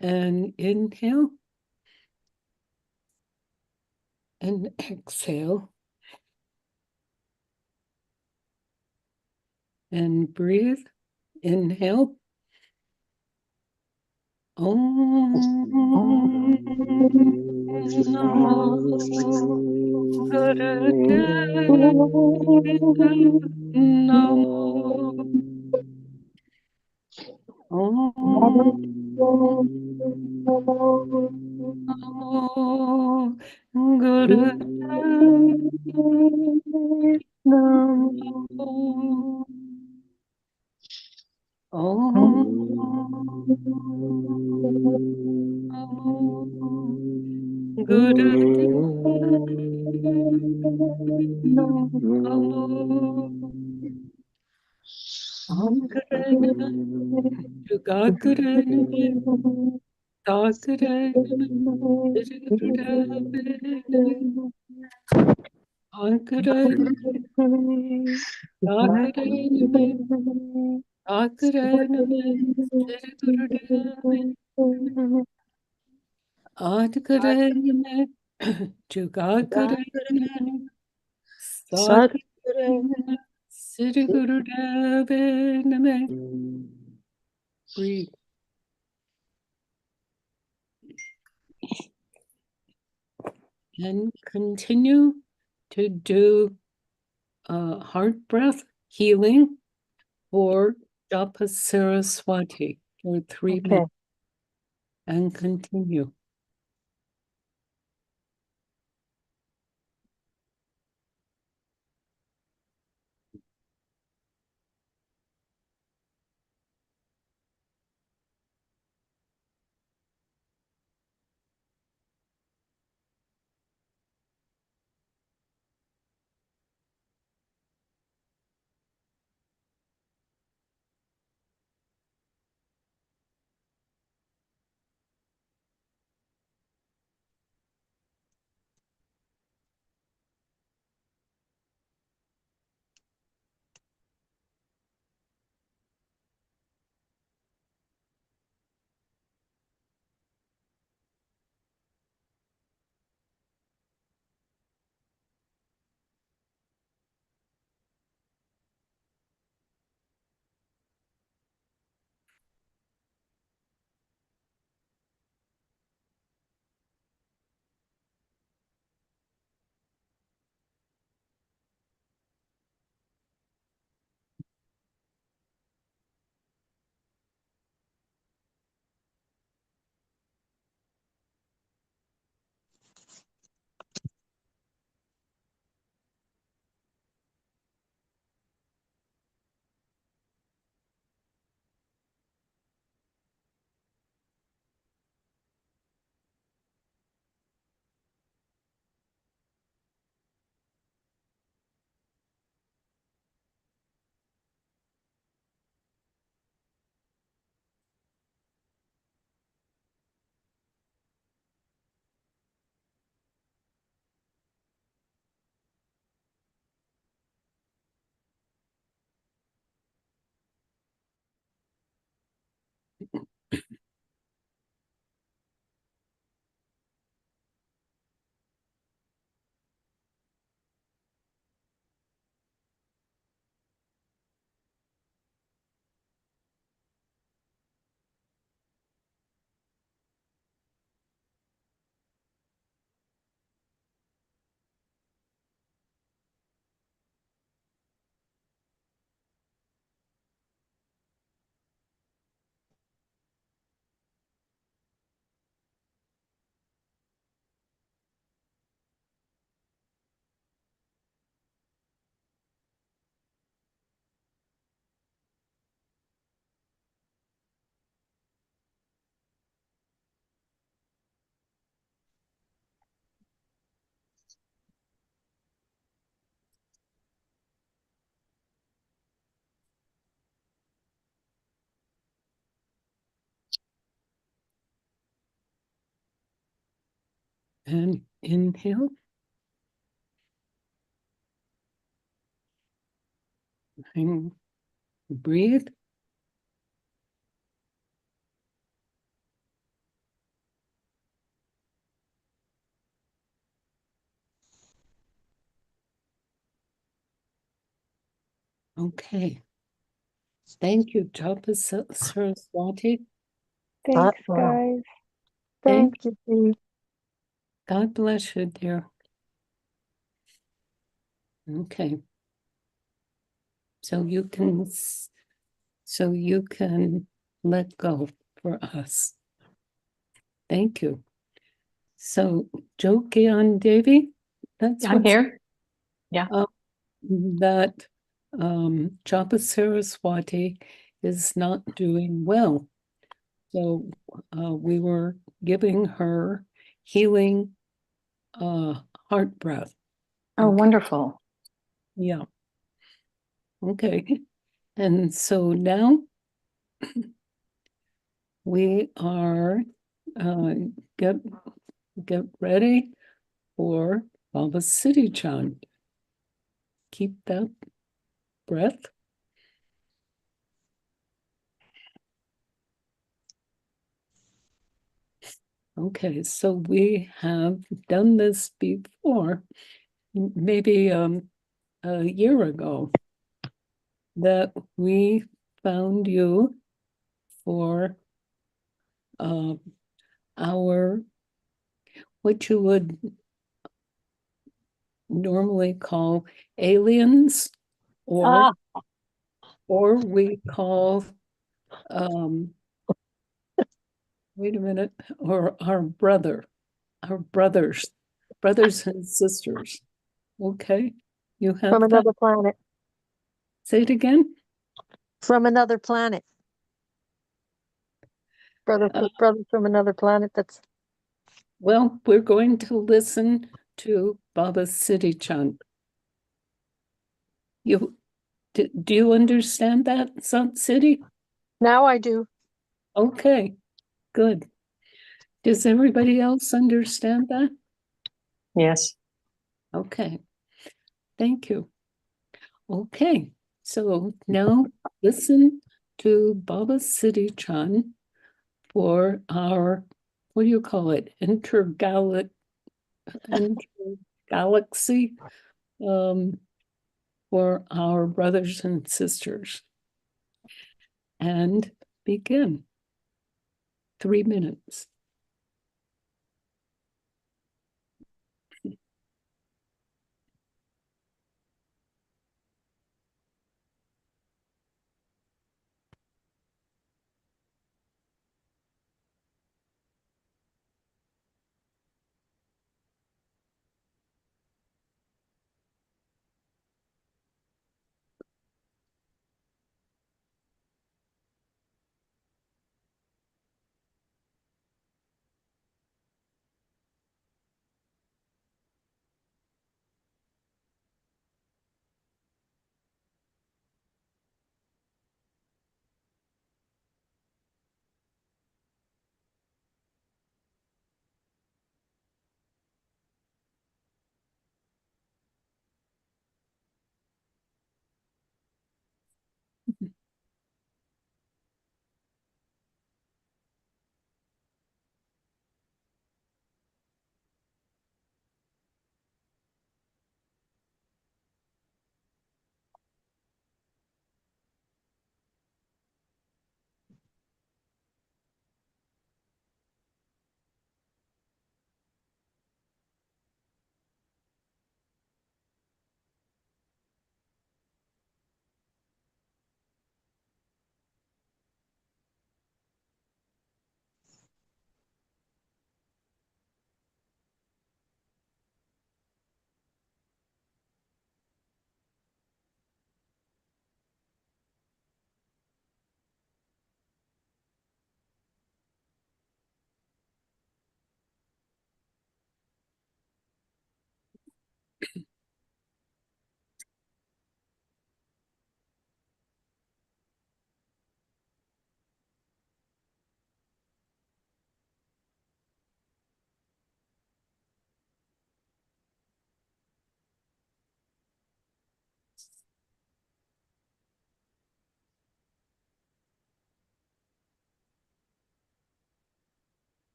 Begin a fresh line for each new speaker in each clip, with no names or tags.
And inhale. And exhale. And breathe. Inhale. Om Namo Gurudevaya Namo. Om Namo Gurudevaya Namo. Om Namo Gurudevaya Namo. Ankaranama, Yugakaranama, Takaranama, Sirigurudavanama, Ankaranama, Takaranama, Takaranama, Sirigurudavanama, Adkaranama, Yugakaranama, Takaranama, Sirigurudavanama. Breathe. And continue to do heart breath healing for Japa Saraswati for 3 minutes. And continue. And inhale. And breathe. Okay. Thank you, Japa Saraswati.
Thanks,
Wow.
guys.
Thank
Thank you, Dee.
God bless you, dear. Okay. So you can let go for us. Thank you. So, Joe Gian Davy, that's
I'm
what's
here. Yeah.
that Japa Saraswati is not doing well. So we were giving her healing heart breath.
Oh,
Okay.
wonderful.
Yeah. Okay. And so now we are uh, get ready for Baba City Chan. Keep that breath. Okay, so we have done this before, maybe a year ago, that we found you for our what you would normally call aliens, or we call wait a minute, or our brothers and sisters. Okay, you have
From
that.
another planet.
Say it again.
From another planet. Brothers from another planet. That's
Well, we're going to listen to Baba City Chan. You do you understand that, Sant City?
now I do.
Okay, good. Does everybody else understand that?
Yes.
Okay, thank you. Okay, so now listen to Baba City Chan for our, what do you call it? Intergalaxy for our brothers and sisters. And begin. 3 minutes.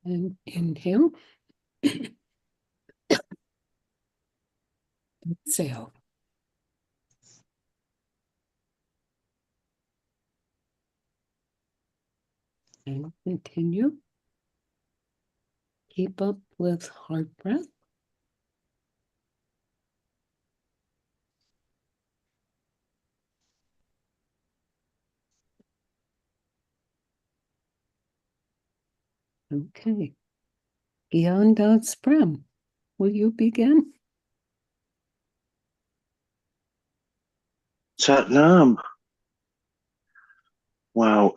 And inhale. Exhale. And continue. Keep up with heart breath. Okay. Gian Sprem, will you begin?
Satnam. Wow.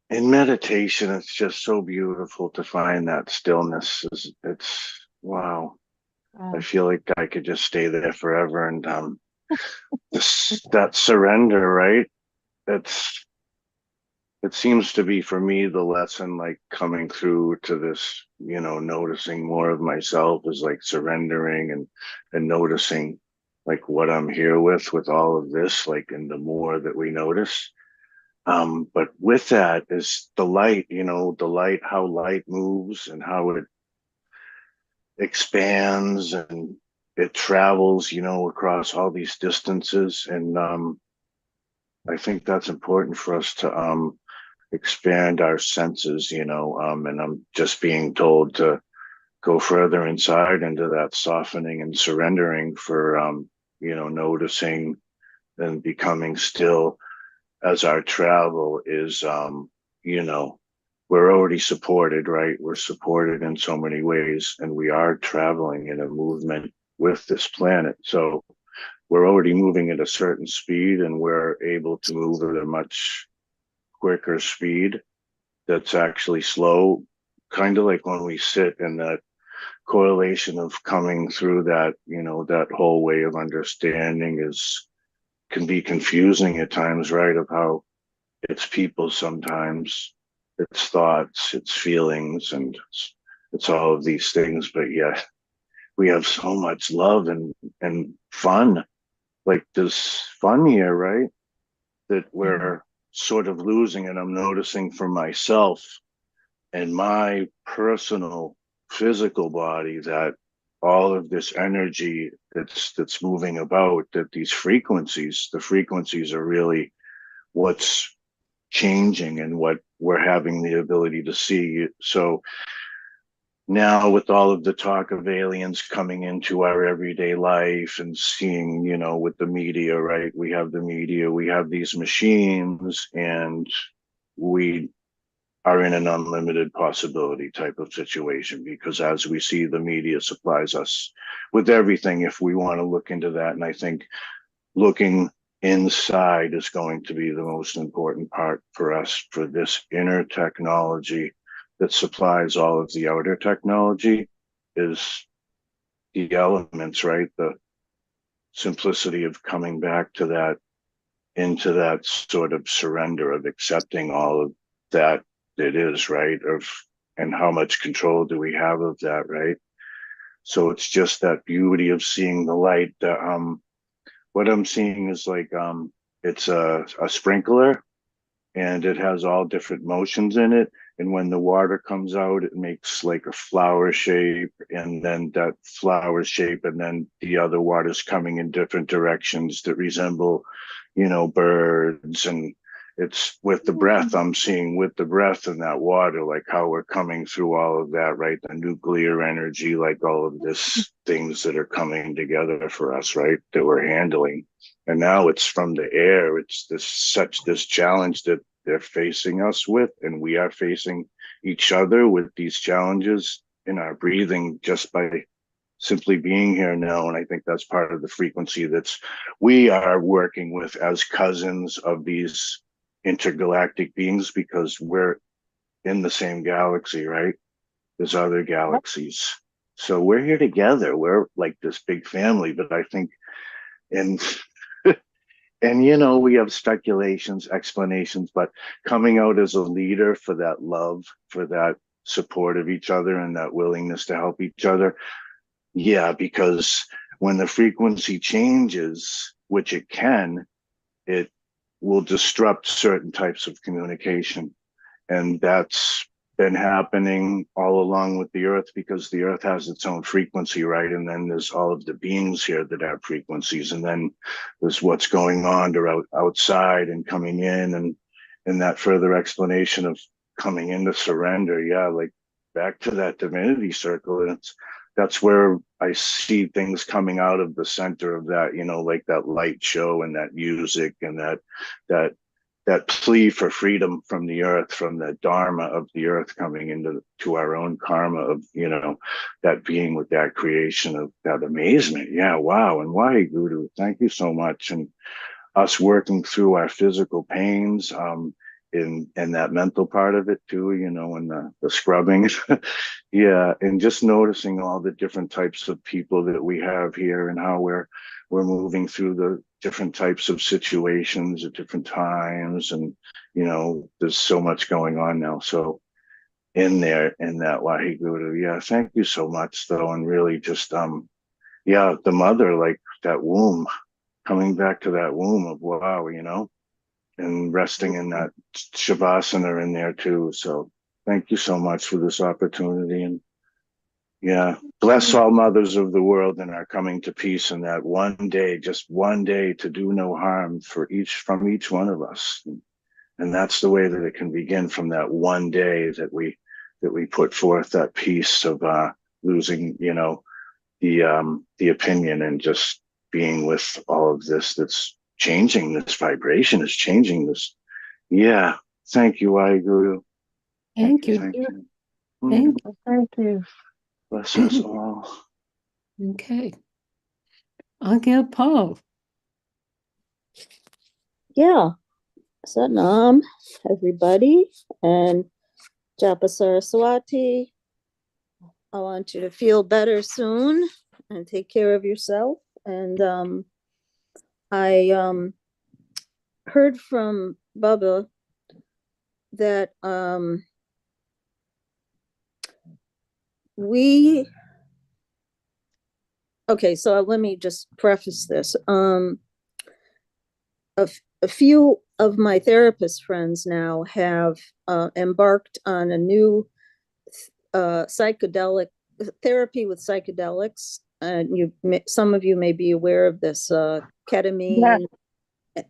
In meditation, it's just so beautiful to find that stillness. It's wow. I feel like I could just stay there forever. And that surrender, right? It seems to be for me the lesson, like coming through to this, noticing more of myself is like surrendering and noticing like what I'm here with all of this, like, and the more that we notice. But with that is the light, the light, how light moves and how it expands and it travels, across all these distances. And I think that's important for us to expand our senses, and I'm just being told to go further inside into that softening and surrendering for, noticing and becoming still as our travel is, we're already supported, right? We're supported in so many ways, and we are traveling in a movement with this planet. So we're already moving at a certain speed, and we're able to move at a much quicker speed that's actually slow, kind of like when we sit in that correlation of coming through that, that whole way of understanding can be confusing at times, right? Of how it's people sometimes, it's thoughts, it's feelings, and it's all of these things. But yeah, we have so much love and fun. Like there's fun here, right? That we're sort of losing, and I'm noticing for myself and my personal physical body that all of this energy that's moving about, that the frequencies are really what's changing and what we're having the ability to see. So now with all of the talk of aliens coming into our everyday life and seeing, with the media, right? We have the media, we have these machines, and we are in an unlimited possibility type of situation, because as we see, the media supplies us with everything if we want to look into that. And I think looking inside is going to be the most important part for us, for this inner technology that supplies all of the outer technology is the elements, right? The simplicity of coming back to that, into that sort of surrender of accepting all of that it is, right? And how much control do we have of that, right? So it's just that beauty of seeing the light. What I'm seeing is like it's a sprinkler, and it has all different motions in it. And when the water comes out, it makes like a flower shape, and then that flower shape, and then the other water's coming in different directions that resemble, birds. And it's with the breath, I'm seeing with the breath in that water, like how we're coming through all of that, right? The nuclear energy, like all of this things that are coming together for us, right? That we're handling. And now it's from the air. It's this challenge that they're facing us with, and we are facing each other with these challenges in our breathing just by simply being here now. And I think that's part of the frequency we are working with as cousins of these intergalactic beings, because we're in the same galaxy, right? There's other galaxies. So we're here together. We're like this big family. But I think, and we have speculations, explanations, but coming out as a leader for that love, for that support of each other, and that willingness to help each other. Yeah, because when the frequency changes, which it can, it will disrupt certain types of communication. And that's been happening all along with the earth, because the earth has its own frequency, right? And then there's all of the beings here that have frequencies, and then there's what's going on outside and coming in, and that further explanation of coming into surrender. Yeah, like back to that divinity circle. And that's where I see things coming out of the center of that, like that light show and that music and that plea for freedom from the earth, from the dharma of the earth, coming into our own karma of, that being with that creation of that amazement. Yeah, wow. And why, Guru, thank you so much. And us working through our physical pains, in that mental part of it too, and the scrubbing. Yeah, and just noticing all the different types of people that we have here, and how we're moving through the different types of situations at different times. And there's so much going on now. So in that Waheguru, yeah, thank you so much though. And really just yeah, the mother, like that womb, coming back to that womb of wow, and resting in that shavasana in there too. So thank you so much for this opportunity. And yeah, bless all mothers of the world and are coming to peace in that one day, just one day, to do no harm from each one of us. And that's the way that it can begin, from that one day that we put forth that piece of losing, the opinion, and just being with all of this that's changing. This vibration is changing this. Yeah. Thank you, Waheguru.
Thank you,
Thank
dear.
you.
Thank you.
Thank you.
Bless us all.
Okay. I'll get Paul.
Yeah. Satnam, everybody, and Japa Saraswati. I want you to feel better soon and take care of yourself. And I heard from Bubba that so let me just preface this. A few of my therapist friends now have embarked on a new psychedelic therapy with psychedelics. And some of you may be aware of this, ketamine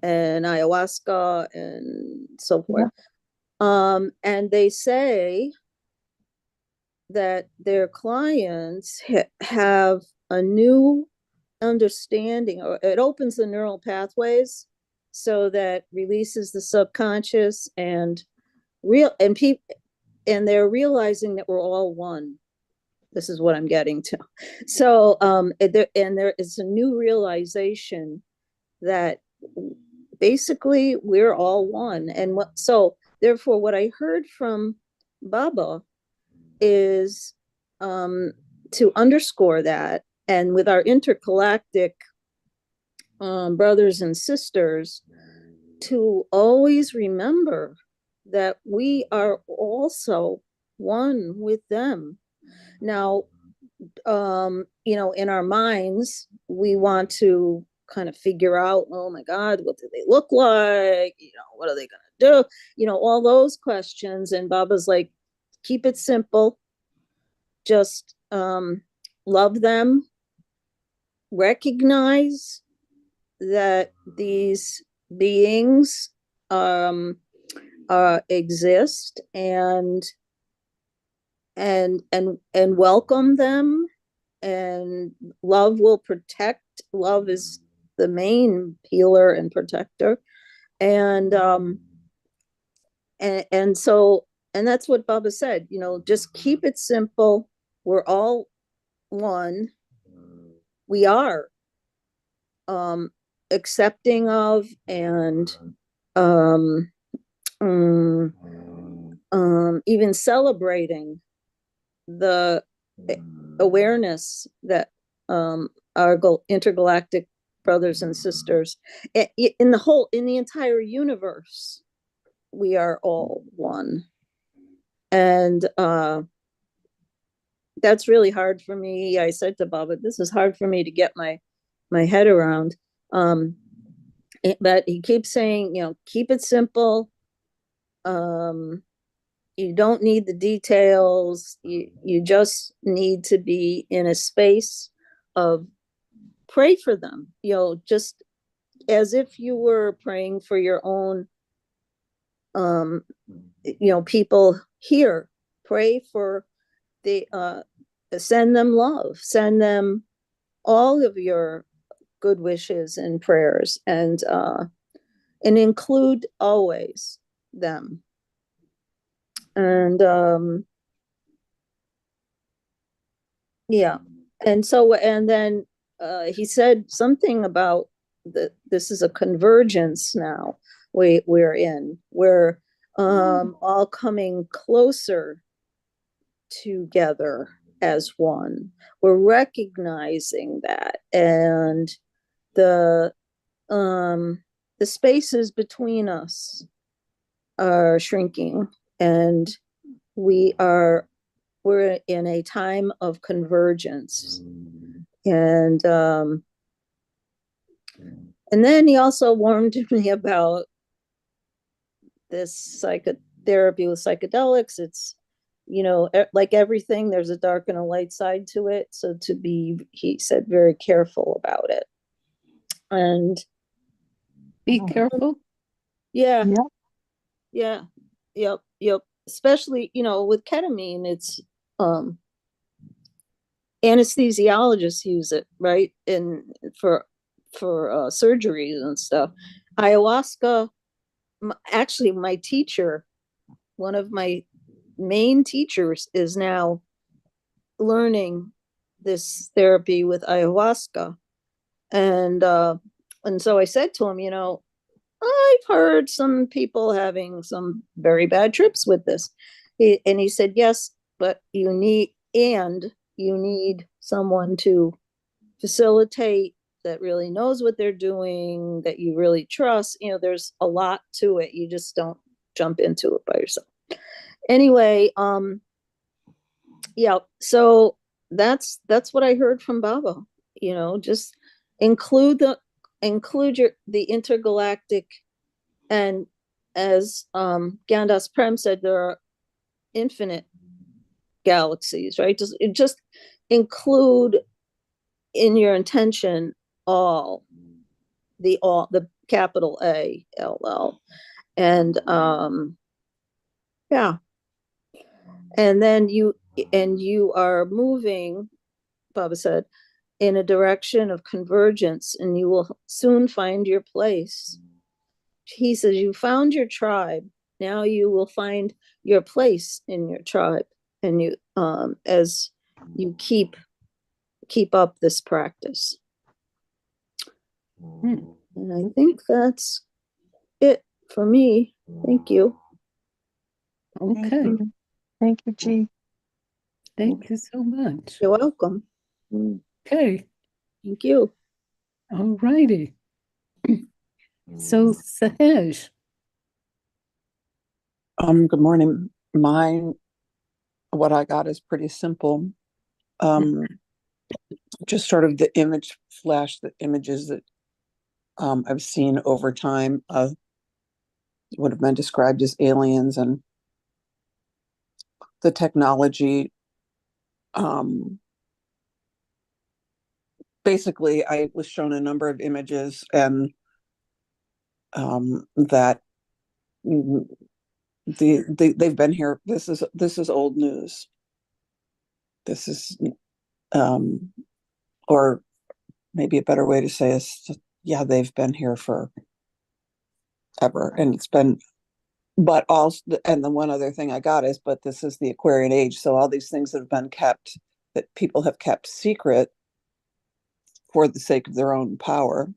and ayahuasca and so forth. And they say that their clients have a new understanding, or it opens the neural pathways so that releases the subconscious, and they're realizing that we're all one. This is what I'm getting to. So there is a new realization that basically we're all one. And so therefore what I heard from Baba is to underscore that, and with our intergalactic brothers and sisters, to always remember that we are also one with them. Now, in our minds, we want to kind of figure out, oh my God, what do they look like? What are they going to do? All those questions. And Baba's like, keep it simple. Just love them. Recognize that these beings exist, and welcome them, and love will protect. Love is the main healer and protector. And that's what Baba said, just keep it simple. We're all one. We are accepting of, and even celebrating the awareness that our intergalactic brothers and sisters in the entire universe, we are all one. And that's really hard for me. I said to Baba, this is hard for me to get my head around. But he keeps saying, keep it simple. you don't need the details. You just need to be in a space of pray for them, just as if you were praying for your own, people here. Pray for the, send them love, send them all of your good wishes and prayers, and include always them. And yeah, and so, and then he said something about this is a convergence now we're in. We're all coming closer together as one. We're recognizing that, and the spaces between us are shrinking, and we're in a time of convergence. And then he also warned me about this psychotherapy with psychedelics. It's, like everything, there's a dark and a light side to it. So he said, very careful about it. And
Be careful.
yeah,
Yep.
yeah, yep. Especially, with ketamine, it's anesthesiologists use it, right? And for surgeries and stuff. Ayahuasca, actually, my teacher, one of my main teachers, is now learning this therapy with ayahuasca. And so I said to him, I've heard some people having some very bad trips with this. And he said, yes, but you need someone to facilitate, that really knows what they're doing, that you really trust. There's a lot to it. You just don't jump into it by yourself. Anyway, yeah, so that's what I heard from Baba. Just include the intergalactic, and as Gandas Prem said, there are infinite galaxies, right? Just include in your intention all the capital ALL. And yeah, and then you are moving, Baba said, in a direction of convergence, and you will soon find your place. He says, you found your tribe, now you will find your place in your tribe, and you as you keep up this practice. And I think that's it for me. Thank you.
Okay,
Thank you, G.
thank you so much.
You're welcome.
Okay,
Thank you.
all righty. So Sahej,
Good morning. What I got is pretty simple. Just sort of the images that I've seen over time would have been described as aliens, and the technology. Basically, I was shown a number of images, and that they've been here. This is old news. This is, or maybe a better way to say is, yeah, they've been here for ever, and it's been. But also, and the one other thing I got is, but this is the Aquarian age, so all these things that have been kept, that people have kept secret for the sake of their own power,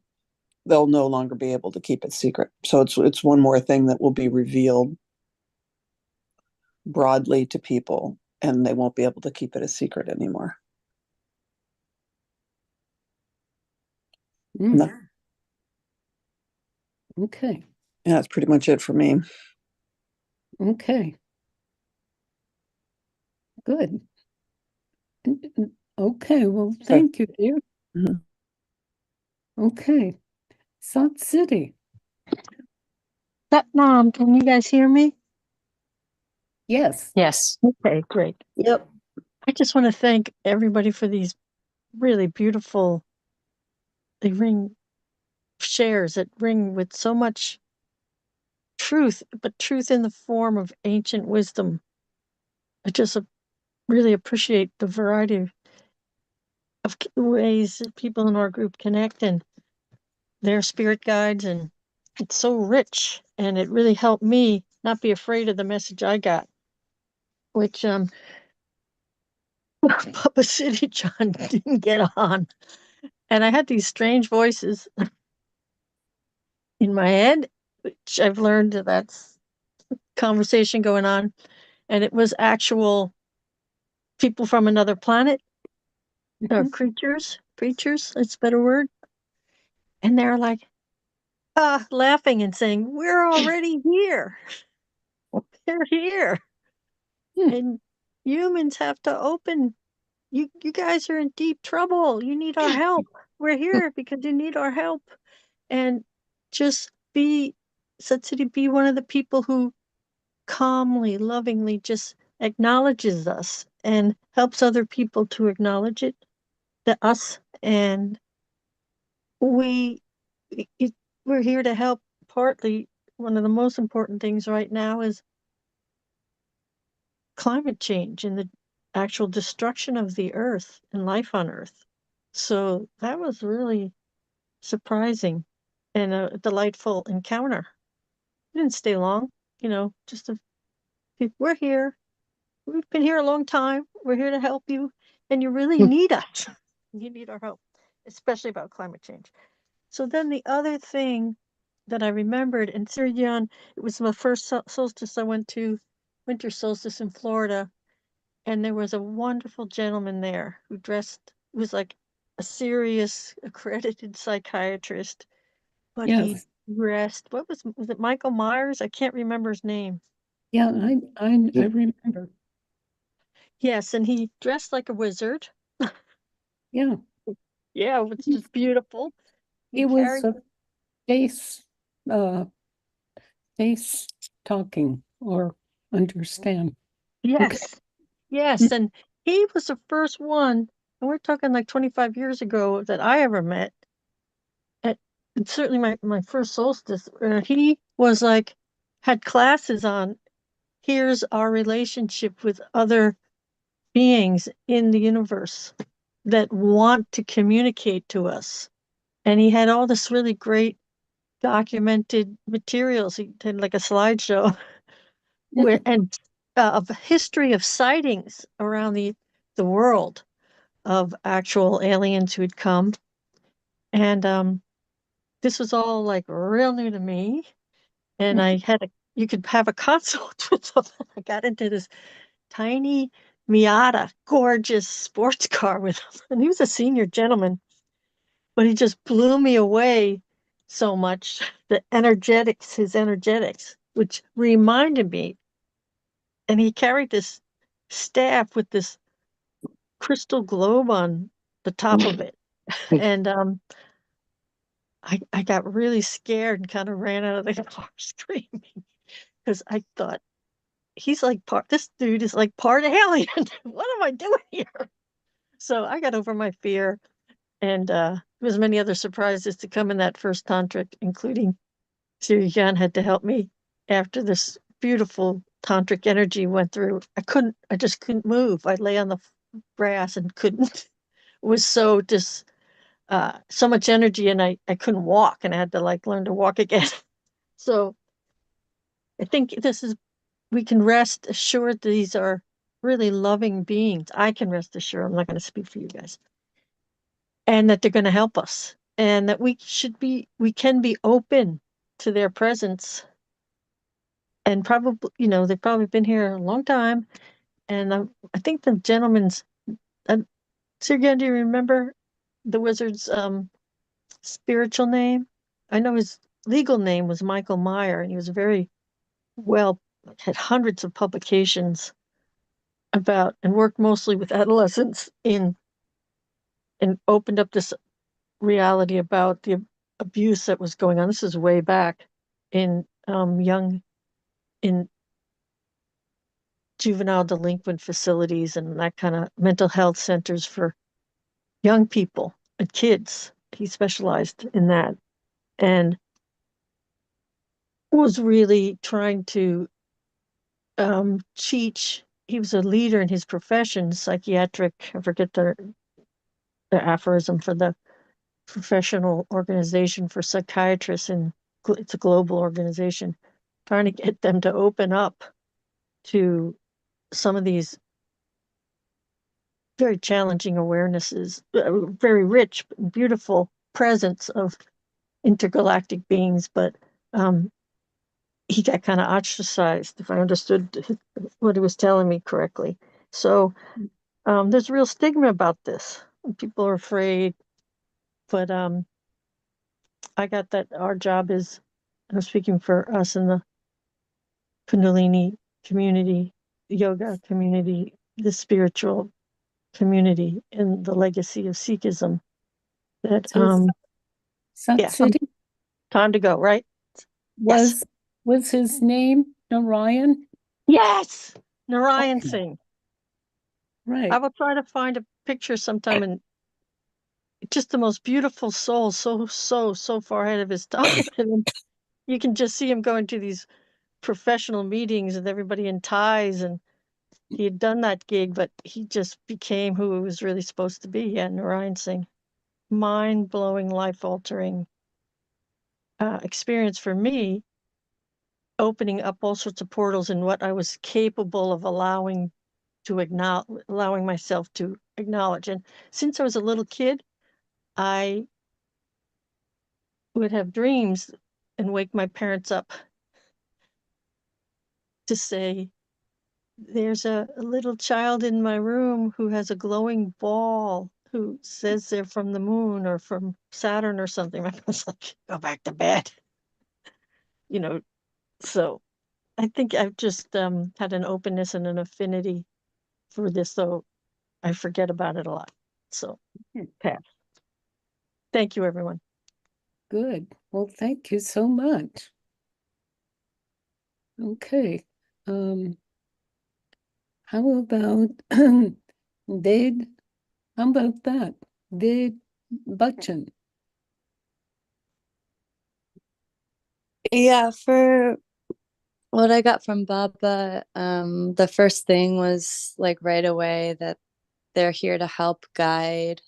they'll no longer be able to keep it secret. So it's one more thing that will be revealed broadly to people, and they won't be able to keep it a secret anymore. No.
okay,
Yeah, that's pretty much it for me.
okay. Good. Okay, well, thank you, dear.
Mhm.
Okay, Salt City.
Mom, can you guys hear me?
Yes.
Yes.
Okay, great.
Yep.
I just want to thank everybody for these really beautiful, they ring shares that ring with so much truth, but truth in the form of ancient wisdom. I just really appreciate the variety of ways that people in our group connect and their spirit guides, and it's so rich, and it really helped me not be afraid of the message I got, which Papa City John didn't get on. And I had these strange voices in my head, which I've learned that that's conversation going on. And it was actual people from another planet, or
Mhm.
creatures, that's a better word. And they're like, laughing and saying, "We're already here. They're here.
Hmm.
And humans have to open. You guys are in deep trouble. You need our help. We're here because you need our help." And just said City, be one of the people who calmly, lovingly just acknowledges us and helps other people to acknowledge us. And we, it, we're here to help. Partly, one of the most important things right now is climate change and the actual destruction of the earth and life on earth. So that was really surprising and a delightful encounter. It didn't stay long, just we're here. We've been here a long time. We're here to help you, and you really need us. You need our help, especially about climate change. So then the other thing that I remembered, and Sir Gian, it was my first solstice I went to, winter solstice in Florida, and there was a wonderful gentleman there who was like a serious accredited psychiatrist, but he
Yes.
dressed, was it Michael Myers? I can't remember his name.
Yeah, I remember.
Yes, and he dressed like a wizard.
Yeah.
Yeah, which is beautiful. He
It was
carried,
a face, uh, face talking or understand. Okay.
yes, yes, and he was the first one, and we're talking like 25 years ago that I ever met. And certainly my first solstice, he was like, had classes on here's our relationship with other beings in the universe that want to communicate to us. And he had all this really great documented materials. He did like a slideshow where and of a history of sightings around the world of actual aliens who had come. And this was all like real new to me. And you could have a consult with them. I got into this tiny Miata, gorgeous sports car with him. And he was a senior gentleman, but he just blew me away so much. His energetics, which reminded me, and he carried this staff with this crystal globe on the top of it. And I got really scared and kind of ran out of the car screaming because I thought this dude is like part alien. What am I doing here? So I got over my fear, and there was many other surprises to come in that first tantric, including Siri Yan had to help me after this beautiful tantric energy went through. I just couldn't move. I lay on the grass and couldn't. It was so much energy, and I couldn't walk, and I had to like learn to walk again. So I think we can rest assured these are really loving beings. I can rest assured, I'm not going to speak for you guys, and that they're going to help us, and that we can be open to their presence. And probably, they've probably been here a long time. And I think the gentleman's, uh, Sir Gan, do you remember the wizard's spiritual name? I know his legal name was Michael Meyer, and he was very well, had hundreds of publications about, and worked mostly with adolescents and opened up this reality about the abuse that was going on. This is way back in young in juvenile delinquent facilities and that kind of mental health centers for young people and kids. He specialized in that and was really trying to teach. He was a leader in his profession, psychiatric, I forget the aphorism for the professional organization for psychiatrists, and it's a global organization, trying to get them to open up to some of these very challenging awarenesses, very rich, beautiful presence of intergalactic beings, but he got kind of ostracized, if I understood what he was telling me correctly. So there's real stigma about this. People are afraid, but I got that our job is, I'm speaking for us in the Kundalini community, yoga community, the spiritual community, and the legacy of Sikhism. That
So Sun
yeah,
City
time to go, right?
was his name Narayan?
Yes, Narayan
Okay.
Singh.
Right.
I will try to find a picture sometime, and just the most beautiful soul, so far ahead of his time. And then you can just see him going to these professional meetings with everybody in ties, and he had done that gig, but he just became who he was really supposed to be. Yeah, Narayan Singh. Mind-blowing, life-altering experience for me, opening up all sorts of portals in what I was capable of allowing myself to acknowledge. And since I was a little kid, I would have dreams and wake my parents up to say, there's a little child in my room who has a glowing ball who says they're from the moon or from Saturn or something. My parents like, go back to bed. So I think I've just had an openness and an affinity for this, so I forget about it a lot. So, pass. Thank you, everyone.
Good. Well, thank you so much. Okay. How about Ved? How about that? Ved Bachchan.
Yeah, for what I got from Baba, the first thing was like right away that they're here to help guide,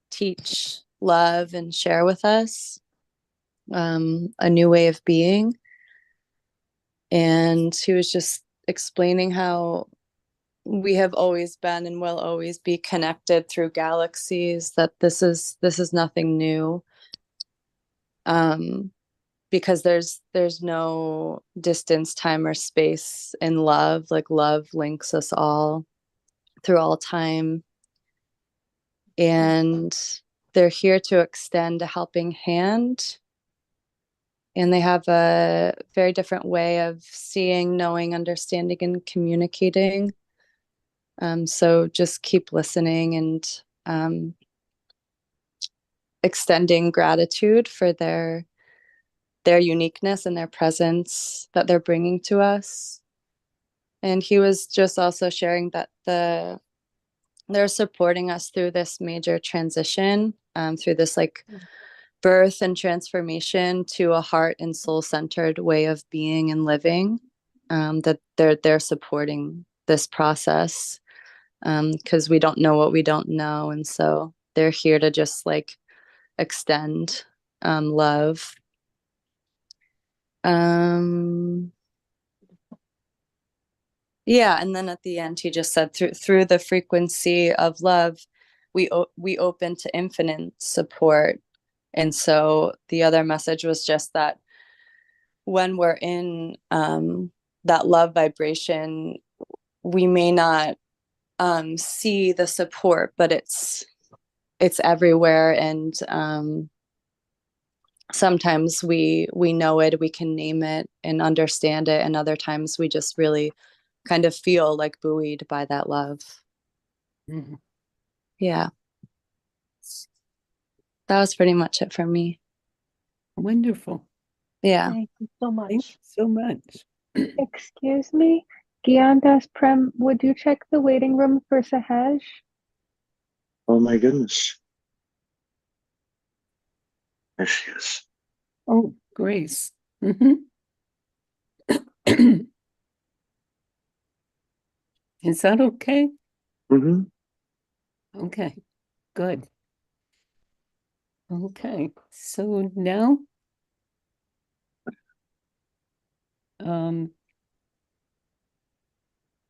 teach, love, and share with us a new way of being. And he was just explaining how we have always been and will always be connected through galaxies, that this is nothing new. Because there's no distance, time, or space in love. Like love links us all through all time. And they're here to extend a helping hand. And they have a very different way of seeing, knowing, understanding, and communicating. So just keep listening and extending gratitude for their uniqueness and their presence that they're bringing to us. And he was just also sharing that they're supporting us through this major transition, through this like birth and transformation to a heart and soul centered way of being and living. That they're supporting this process because we don't know what we don't know, and so they're here to just like extend love. Yeah, and then at the end he just said through the frequency of love we open to infinite support. And so the other message was just that when we're in that love vibration, we may not see the support, but it's everywhere. And sometimes we know it, we can name it and understand it, and other times we just really kind of feel like buoyed by that love.
Mhm.
Yeah, that was pretty much it for me.
Wonderful.
Yeah.
Thank you so
Thank
much.
you so much.
Excuse me,
Gian Das Prem, would you check the waiting room for Sahaj?
Oh my goodness. There she is.
Oh, Grace. Mhm. Is that okay?
Mm-hmm.
Okay, good. Okay, so now um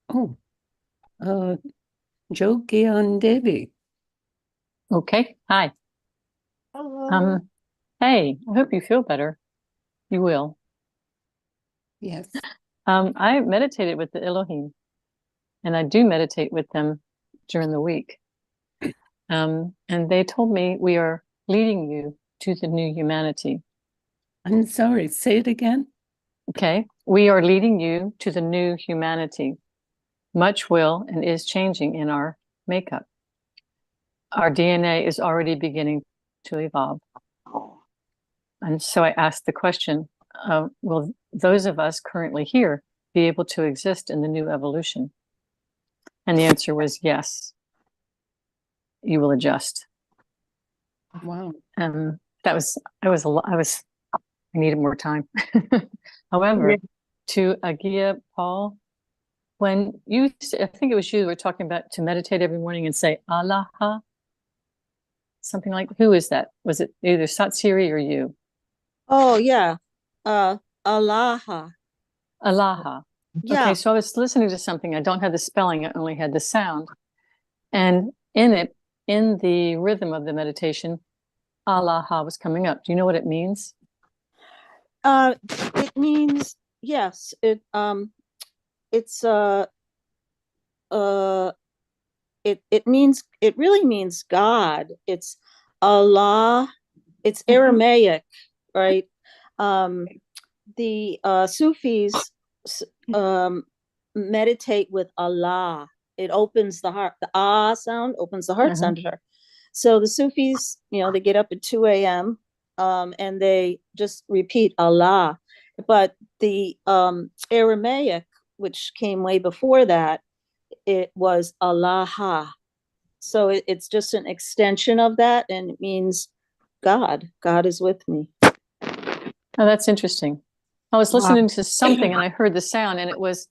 oh Joe Gian Devi.
Okay. Hi.
Hello.
Hey, I hope you feel better. You will.
Yes.
I meditated with the Elohim, and I do meditate with them during the week. And they told me we are leading you to the new humanity.
I'm sorry, say it again.
Okay. We are leading you to the new humanity. Much will and is changing in our makeup. Our DNA is already beginning to evolve. And so I asked the question, will those of us currently here be able to exist in the new evolution? And the answer was yes. You will adjust.
Wow.
I needed more time. However, to Agia Paul, when you, I think it was you who were talking about to meditate every morning and say Allah, something like, who is that? Was it either Siri or you?
Oh, yeah. Allah.
Allah.
Yeah.
Okay, so I was listening to something. I don't have the spelling, I only had the sound. And in it, in the rhythm of the meditation, Allah was coming up. Do you know what it means?
It means, yes, it's it really means God. It's Allah. It's Aramaic, right? The Sufis meditate with Allah. It opens the heart. The ah sound opens the heart center. So the Sufis, they get up at 2 a.m. And they just repeat Allah. But the Aramaic, which came way before that, it was Allah. So it's just an extension of that, and it means God. God is with me.
Oh, that's interesting. I was listening to something and I heard the sound, and it was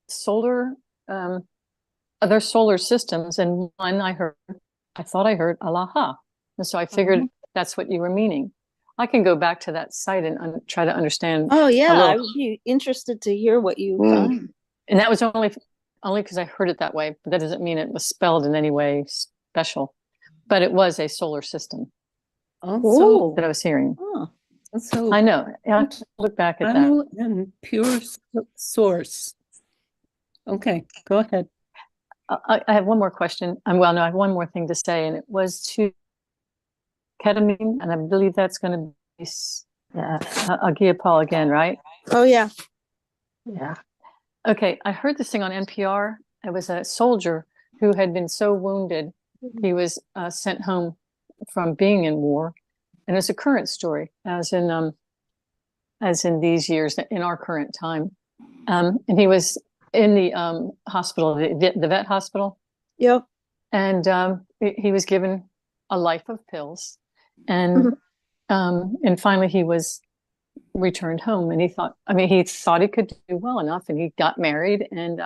solar, other solar systems. And one I thought I heard Allah. And so I figured that's what you were meaning. I can go back to that site and try to understand.
Oh, yeah. I would be interested to hear what you find.
And that was only because I heard it that way, but that doesn't mean it was spelled in any way special. But it was a solar system
Also,
that I was hearing.
so
I know. I have to look back at that.
final and pure source. Okay, go ahead.
I have one more question. Well, no, I have one more thing to say, and it was to ketamine, and I believe that's going to be Agia Paul again, right?
Oh, yeah.
Yeah. Okay, I heard this thing on NPR. It was a soldier who had been so wounded, he was sent home from being in war, and it's a current story, as in these years in our current time. And he was in the hospital, the vet hospital.
Yep.
And he was given a life of pills, and finally he was returned home, and he thought he could do well enough, and he got married, and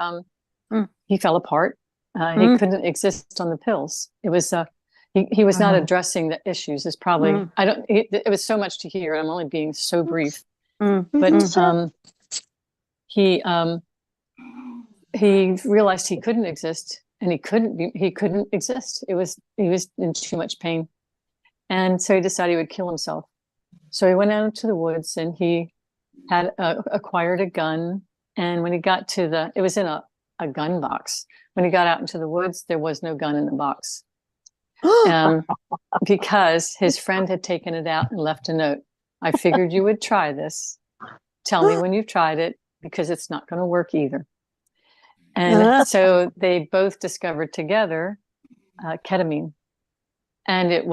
he fell apart. He couldn't exist on the pills. It was he was not addressing the issues. It's probably it was so much to hear. I'm only being so brief, but he realized he couldn't exist, and he couldn't exist. He was in too much pain, and so he decided he would kill himself. So he went out into the woods, and he had acquired a gun. And when he got to it was in a gun box. When he got out into the woods, there was no gun in the box, because his friend had taken it out and left a note. I figured you would try this. Tell me when you've tried it, because it's not going to work either. And so they both discovered together ketamine, and it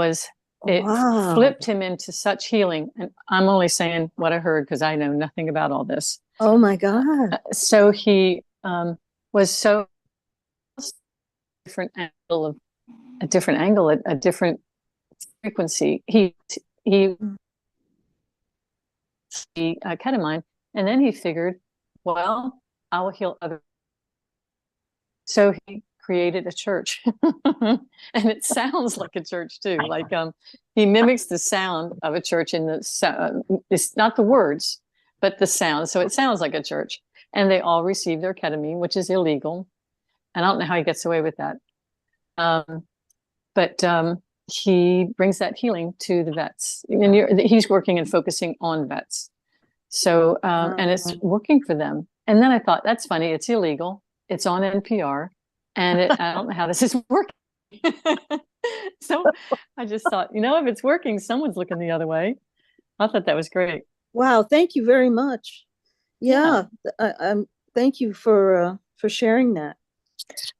flipped him into such healing. And I'm only saying what I heard because I know nothing about all this.
Oh my God.
So he was so different angle of a different angle, a different frequency. He ketamine, and then he figured, well, I will heal others. So he created a church, and it sounds like a church too. Like he mimics the sound of a church in the it's not the words, but the sound. So it sounds like a church, and they all receive their ketamine, which is illegal. And I don't know how he gets away with that. But he brings that healing to the vets, and he's working and focusing on vets. So, and it's working for them. And then I thought, that's funny. It's illegal. It's on NPR, and I don't know how this is working. So I just thought, if it's working, someone's looking the other way. I thought that was great.
Wow, thank you very much. Yeah, thank you for sharing that.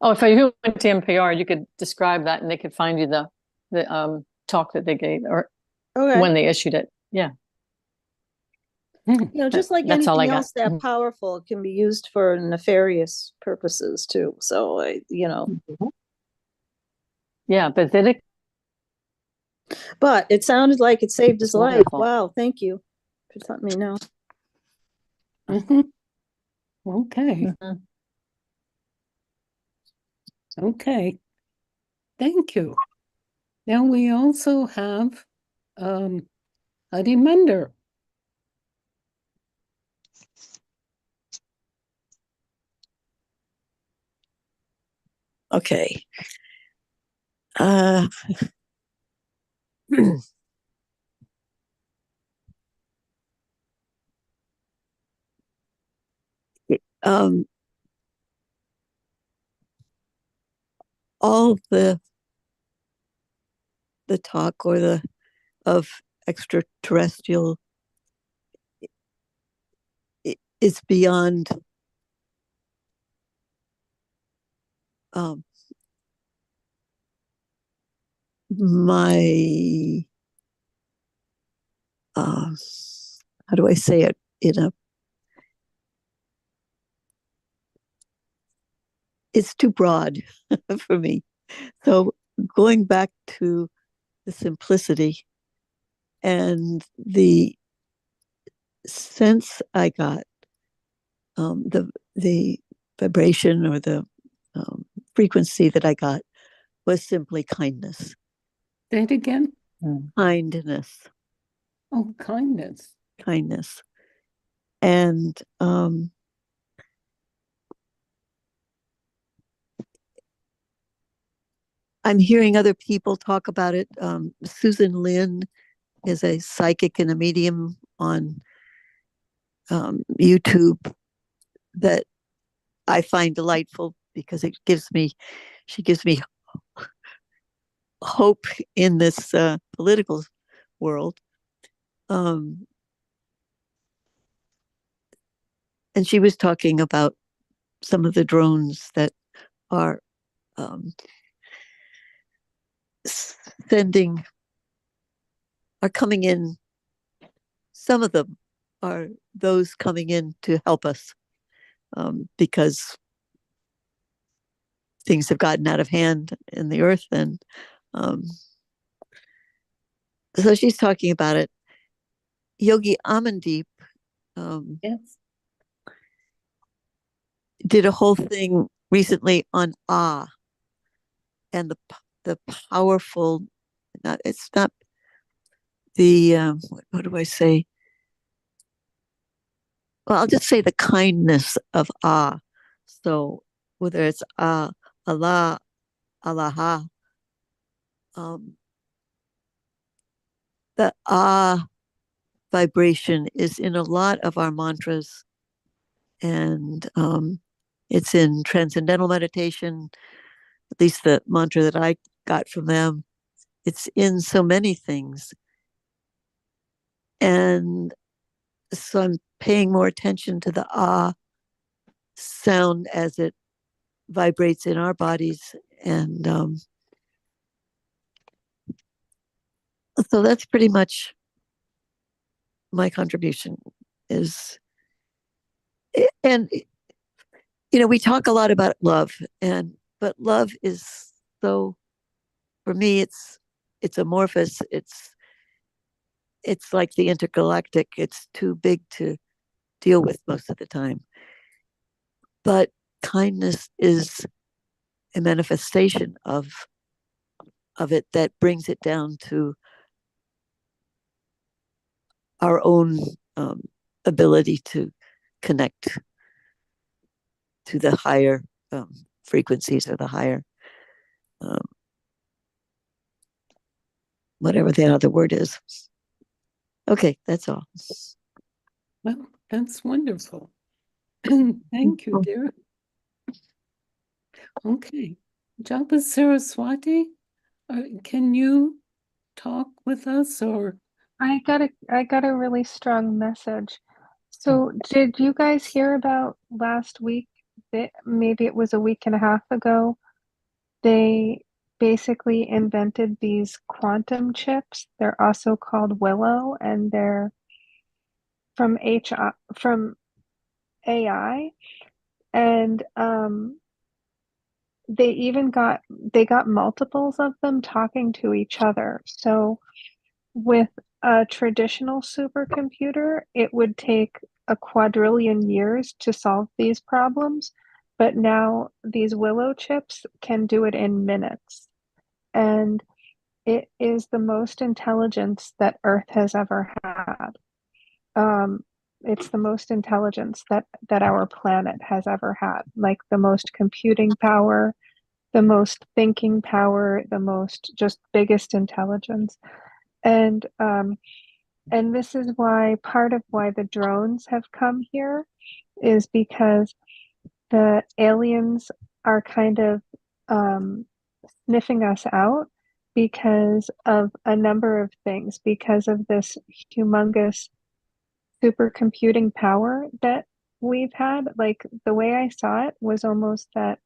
Oh, if you went to NPR, you could describe that, and they could find you the talk that they gave or when they issued it. Yeah.
Just like
That's all I
anything
got.
else that powerful, it can be used for nefarious purposes too. So,
Yeah,
but it sounded like it saved his life.
Wonderful.
Wow, thank you for letting me know.
Okay. Okay. Thank you. Now we also have Hadi Mender.
Okay. All the talk or of extraterrestrial is beyond my how do I say it it's too broad for me. So going back to the simplicity and the sense I got, the vibration or the frequency that I got was simply kindness.
Say it again.
Kindness.
Oh, kindness.
Kindness. And I'm hearing other people talk about it. Susan Lin is a psychic and a medium on YouTube that I find delightful because she gives me hope in this political world. And she was talking about some of the drones that are coming in. Some of them are those coming in to help us because things have gotten out of hand in the earth. And so she's talking about it. Yogi Amandeep did a whole thing recently on and the powerful, it's not the what do I say? Well, I'll just say the kindness of So whether it's Allah, Allah, the vibration is in a lot of our mantras, and it's in transcendental meditation, at least the mantra that I got from them. It's in so many things. And so I'm paying more attention to the sound as it vibrates in our bodies. And so that's pretty much my contribution and we talk a lot about love, but love is so, for me, it's amorphous. It's like the intergalactic. It's too big to deal with most of the time. But kindness is a manifestation of it that brings it down to our own ability to connect to the higher frequencies, or the higher um, whatever the other word is. Okay, that's all.
Well, that's wonderful. Thank you, dear. Okay, Japa Saraswati, can you talk with us, or
I got a really strong message. So did you guys hear about last week that maybe it was a week and a half ago, they basically invented these quantum chips. They're also called Willow, and they're from AI, and they got multiples of them talking to each other. So with a traditional supercomputer, it would take a quadrillion years to solve these problems, but now these Willow chips can do it in minutes. And it is the most intelligence that Earth has ever had. Um, it's the most intelligence that our planet has ever had, like the most computing power, the most thinking power, the most just biggest intelligence. And and this is why part of why the drones have come here is because the aliens are kind of sniffing us out because of a number of things, because of this humongous supercomputing power that we've had. Like the way I saw it was almost that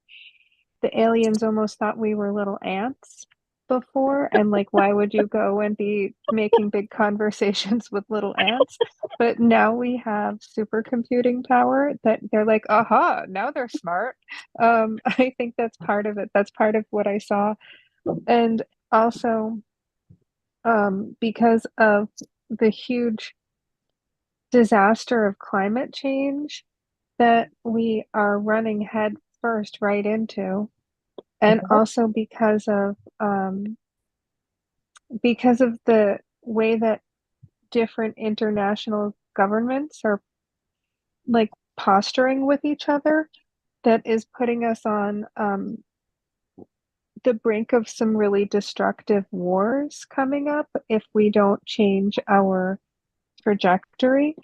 the aliens almost thought we were little ants before, and like why would you go and be making big conversations with little ants? But now we have supercomputing power that they're like, aha, now they're smart. I think that's part of it. That's part of what I saw. And also because of the huge disaster of climate change that we are running head first right into, and also because of the way that different international governments are like posturing with each other, that is putting us on the brink of some really destructive wars coming up if we don't change our trajectory.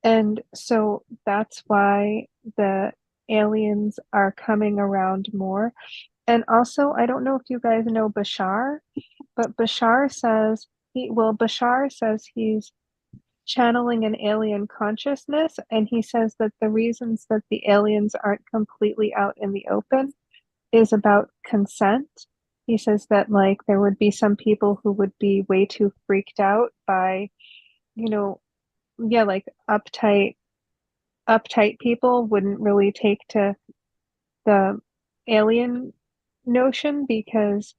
And so that's why the aliens are coming around more. And also, I don't know if you guys know Bashar, but Bashar says he's channeling an alien consciousness, and he says that the reasons that the aliens aren't completely out in the open is about consent. He says that like there would be some people who would be way too freaked out by, you know, yeah, like uptight people wouldn't really take to the alien notion because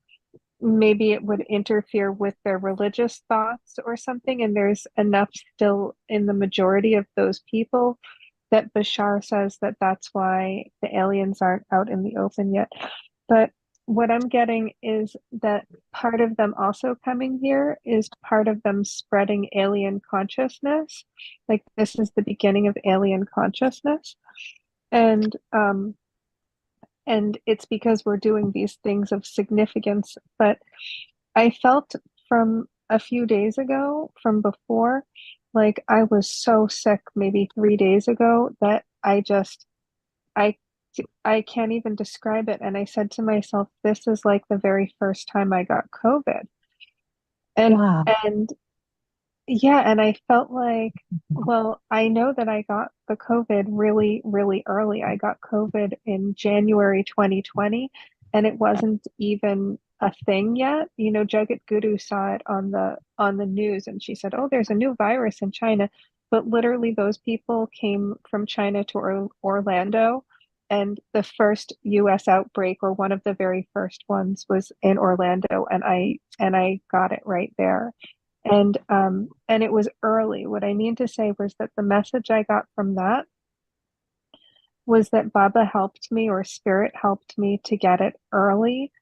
maybe it would interfere with their religious thoughts or something. And there's enough still in the majority of those people that Bashar says that that's why the aliens aren't out in the open yet. But what I'm getting is that part of them also coming here is part of them spreading alien consciousness. Like this is the beginning of alien consciousness. And it's because we're doing these things of significance. But I felt from a few days ago, from before, like I was so sick maybe 3 days ago that I I can't even describe it. And I said to myself, this is like the very first time I got COVID. And
Wow.
and yeah, and I felt like, well, I know that I got the COVID really, really early. I got COVID in January 2020, and it wasn't even a thing yet. You know, Jagat Guru saw it on the news, and she said, "Oh, there's a new virus in China." But literally, those people came from China to Orlando, and the first US outbreak, or one of the very first ones, was in Orlando, and I got it right there. And it was early. What I mean to say was that the message I got from that was that Baba helped me, or Spirit helped me, to get it early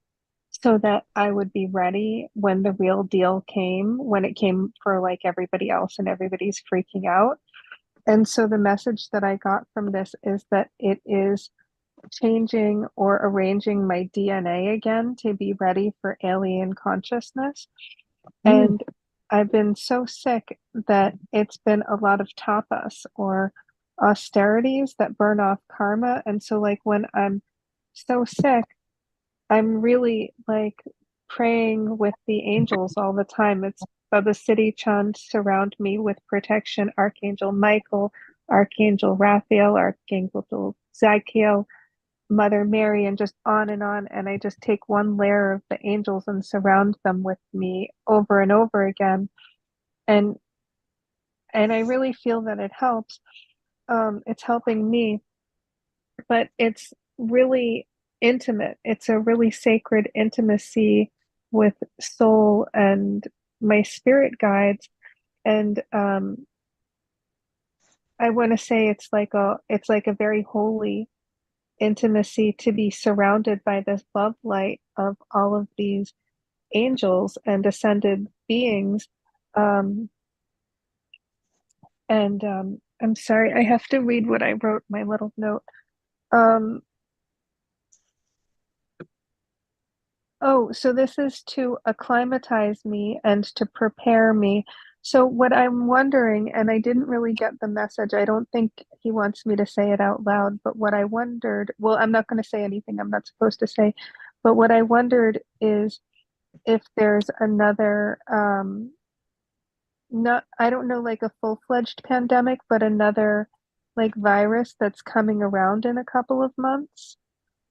so that I would be ready when the real deal came, when it came for like everybody else and everybody's freaking out. And so the message that I got from this is that it is changing or arranging my DNA again to be ready for alien consciousness. And I've been so sick that it's been a lot of tapas, or austerities that burn off karma. And so like when I'm so sick, I'm really like praying with the angels all the time. It's Baba Siddhi Chand, surround me with protection, Archangel Michael, Archangel Raphael, Archangel Zadkiel, Mother Mary, and just on and on. And I just take one layer of the angels and surround them with me over and over again. And I really feel that it helps. It's helping me, but it's really intimate. It's a really sacred intimacy with soul and my spirit guides. And I want to say it's like a very holy intimacy to be surrounded by this love light of all of these angels and ascended beings. I'm sorry, I have to read what I wrote, my little note. Oh, so this is to acclimatize me and to prepare me. So what I'm wondering, and I didn't really get the message, I don't think he wants me to say it out loud, but what I wondered, well, I'm not going to say anything I'm not supposed to say, but what I wondered is if there's another, not, I don't know, like a full-fledged pandemic, but another like virus that's coming around in a couple of months.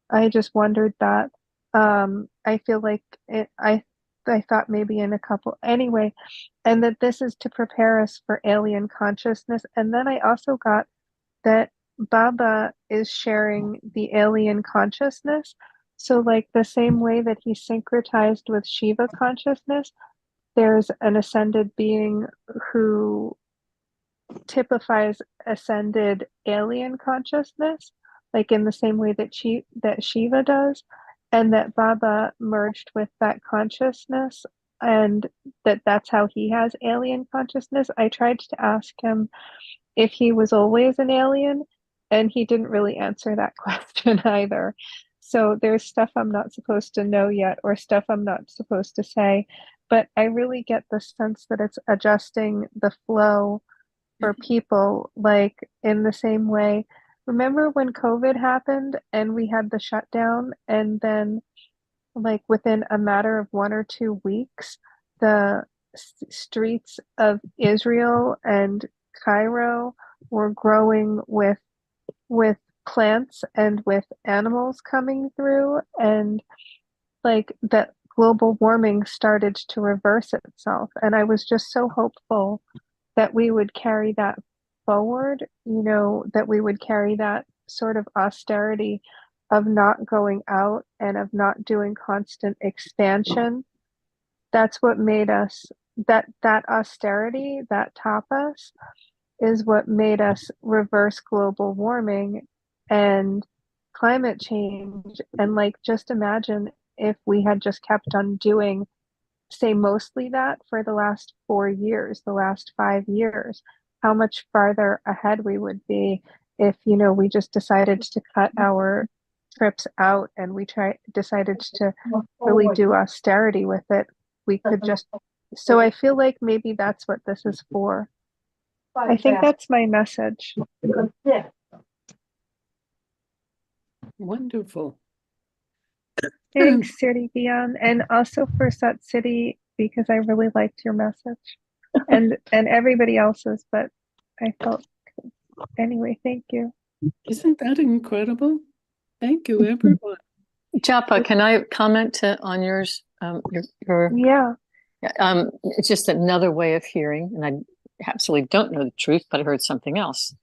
I just wondered that. I feel like I thought maybe in a couple anyway, and that this is to prepare us for alien consciousness. And then I also got that Baba is sharing the alien consciousness. So like the same way that he syncretized with Shiva consciousness, there's an ascended being who typifies ascended alien consciousness, like in the same way that Shiva does, and that Baba merged with that consciousness, and that's how he has alien consciousness. I tried to ask him if he was always an alien, and he didn't really answer that question either. So there's stuff I'm not supposed to know yet, or stuff I'm not supposed to say, but I really get the sense that it's adjusting the flow for people, like in the same way. Remember when COVID happened and we had the shutdown, and then like within a matter of 1 or 2 weeks, the streets of Israel and Cairo were growing with plants and with animals coming through, and like that global warming started to reverse itself. And I was just so hopeful that we would carry that forward, that we would carry that sort of austerity of not going out and of not doing constant expansion. That's what made us, that austerity, that tapas, is what made us reverse global warming and climate change. And like, just imagine if we had just kept on doing, say, mostly that for the last 4 years, the last 5 years, how much farther ahead we would be if, we just decided to cut our trips out and decided to really do austerity with it. We could just, so I feel like maybe that's what this is for. I think that's my message.
Wonderful.
Thanks, Siri Gian, and also for Sat City, because I really liked your message, and everybody else's. But I felt anyway. Thank you.
Isn't that incredible? Thank you, everyone.
Japa, can I comment on yours? Your
Yeah.
it's just another way of hearing, and I absolutely don't know the truth, but I heard something else.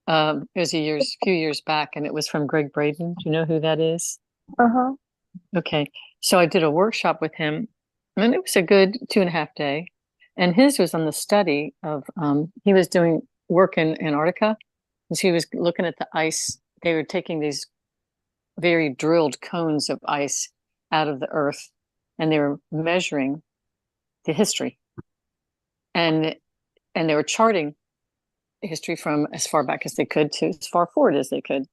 It was few years back, and it was from Greg Braden. Do you know who that is?
Uh-huh.
Okay. So I did a workshop with him, and it was a good 2.5 day. And his was on the study of, he was doing work in Antarctica. And so he was looking at the ice. They were taking these very drilled cones of ice out of the earth, and they were measuring the history. And they were charting history from as far back as they could to as far forward as they could.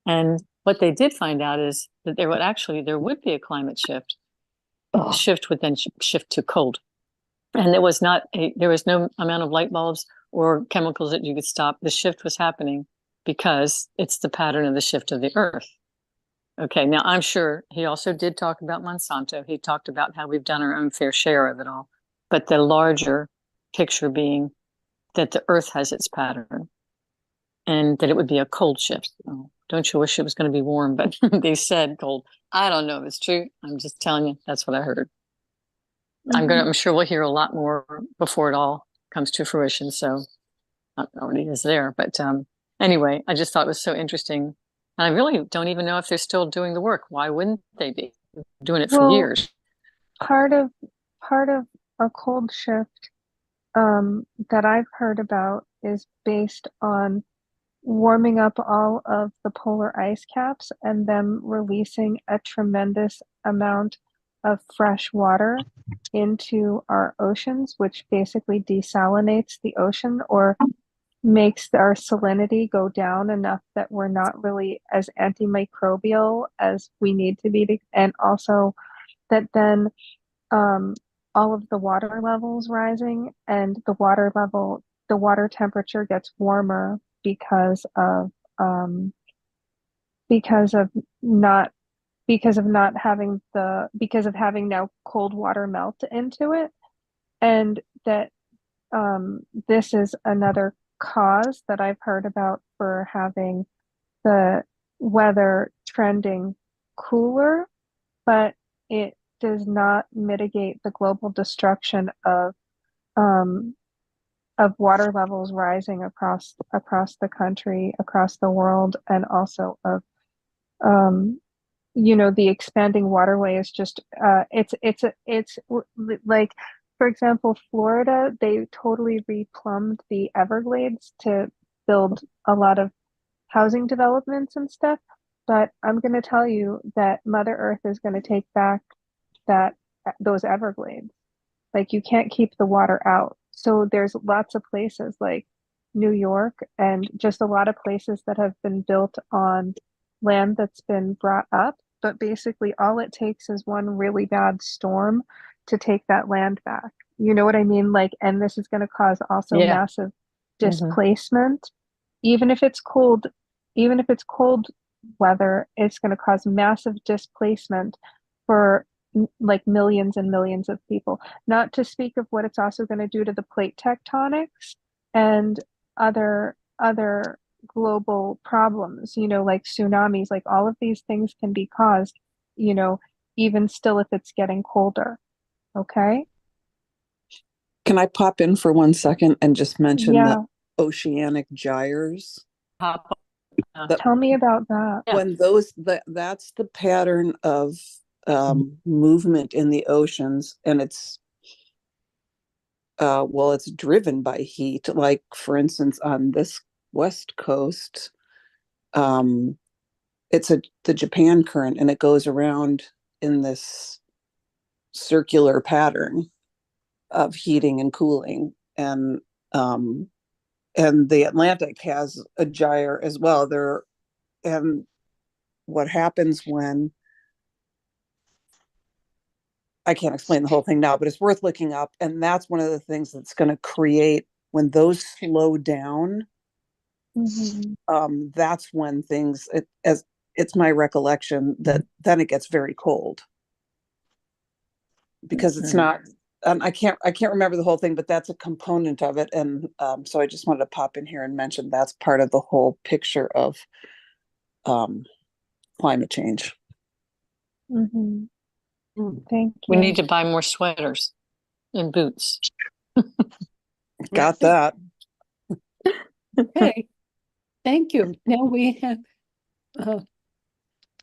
And what they did find out is that there would be a climate shift. The shift would then shift to cold. And there was no amount of light bulbs or chemicals that you could stop. The shift was happening because it's the pattern of the shift of the earth. Okay, now I'm sure he also did talk about Monsanto. He talked about how we've done our own fair share of it all. But the larger picture being that the earth has its pattern and that it would be a cold shift. Oh, don't you wish it was going to be warm? But they said cold. I don't know if it's true. I'm just telling you, that's what I heard. I'm sure we'll hear a lot more before it all comes to fruition. So it already is there. But anyway, I just thought it was so interesting. And I really don't even know if they're still doing the work. Why wouldn't they be doing it for
Well,
years?
part of a cold shift that I've heard about is based on warming up all of the polar ice caps and them releasing a tremendous amount of fresh water into our oceans, which basically desalinates the ocean or makes our salinity go down enough that we're not really as antimicrobial as we need to be, and also that then all of the water levels rising and the water temperature gets warmer um, because of not because of having now cold water melt into it, and that this is another cause that I've heard about for having the weather trending cooler, but it does not mitigate the global destruction um, of water levels rising across the country, across the world, and also of the expanding waterway is just like, for example, Florida, they totally replumbed the Everglades to build a lot of housing developments and stuff. But I'm going to tell you that Mother Earth is going to take back those Everglades. Like, you can't keep the water out. So there's lots of places like New York and just a lot of places that have been built on land that's been brought up. But basically, all it takes is one really bad storm to take that land back. You know what I mean? Like, and this is going to cause also massive displacement. Even if it's cold weather, it's going to cause massive displacement for like millions and millions of people. Not to speak of what it's also going to do to the plate tectonics and other global problems, like tsunamis. Like, all of these things can be caused, even still if it's getting colder. Okay.
Can I pop in for 1 second and just mention
Yeah.
the oceanic gyres?
Tell me about that.
When that's the pattern of movement in the oceans, and it's driven by heat. Like, for instance, on this west coast, it's the Japan current, and it goes around in this circular pattern of heating and cooling, and the Atlantic has a gyre as well. And what happens when, I can't explain the whole thing now, but it's worth looking up. And that's one of the things that's going to create, when those slow down, that's when things, as it's my recollection, that then it gets very cold, because it's not, I can't remember the whole thing, but that's a component of it. And so I just wanted to pop in here and mention that's part of the whole picture of climate change.
Thank you.
We need to buy more sweaters and boots.
Got that.
Okay. Thank you. Now we have,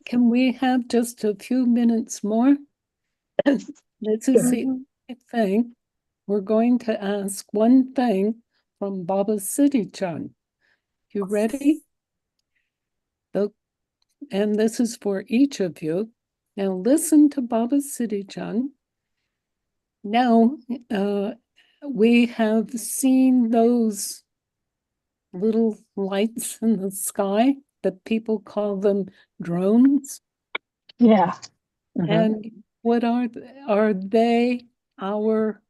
can we have just a few minutes more? This is the only thing. We're going to ask one thing from Baba City Chan. You ready? And this is for each of you. Now listen to Baba City Chan. Now, we have seen those little lights in the sky that people call them drones.
Yeah.
And what are they our,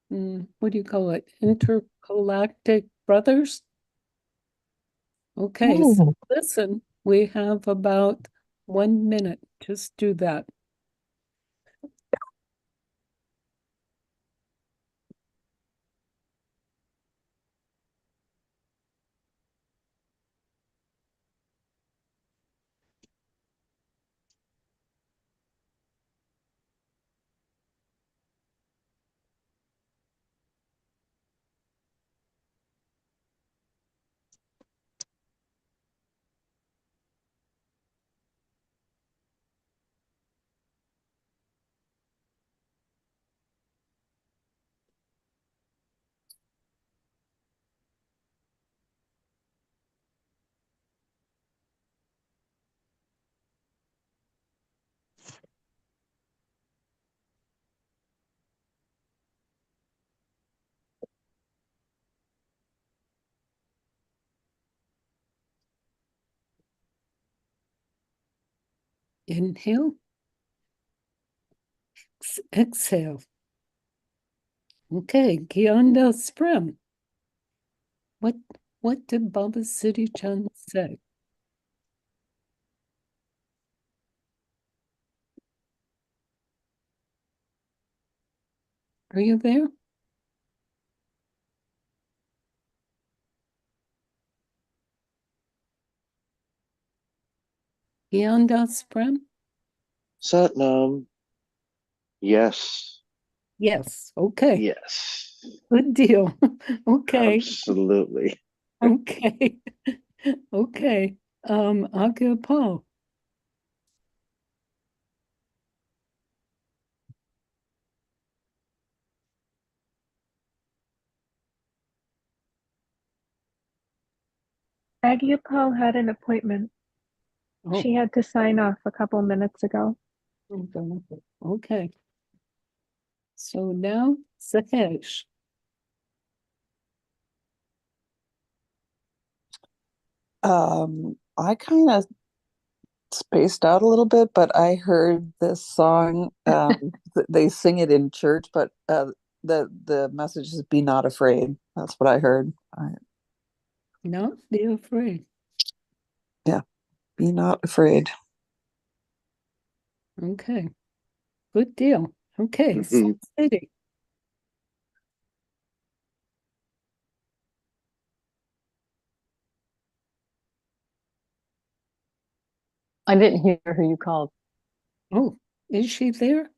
what do you call it? Intergalactic brothers? Okay, so listen, we have about 1 minute. Just do that. Inhale, exhale. Okay, Gyanda Sprem. What did Baba City Chan say? Are you there? Gyanda Sprem?
Satnam. Yes.
Yes, okay,
Yes.
good deal. Okay,
Absolutely.
okay, okay. Agya Paul.
Agyapal had an appointment.
Oh,
She had to sign off a couple minutes ago.
okay. So now, Sahesh.
I kind of spaced out a little bit, but I heard this song. They sing it in church, but the message is "Be not afraid." That's what I heard.
Not be afraid.
Yeah, be not afraid.
Okay, good deal. Okay, Salt City.
I didn't hear who you called.
Oh, is she there?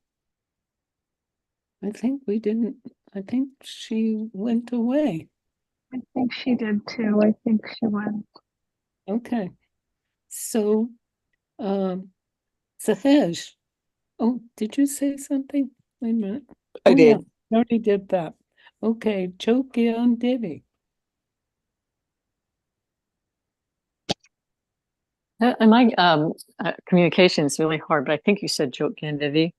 I think we didn't, I think she went away.
I think she did too. I think she went.
Okay, so, Sahesh. Oh, did you say something? Wait a minute.
I
Oh, yeah,
did.
I already did that. Okay, Chokian Devi.
And my communication is really hard, but I think you said Joke Gandivi.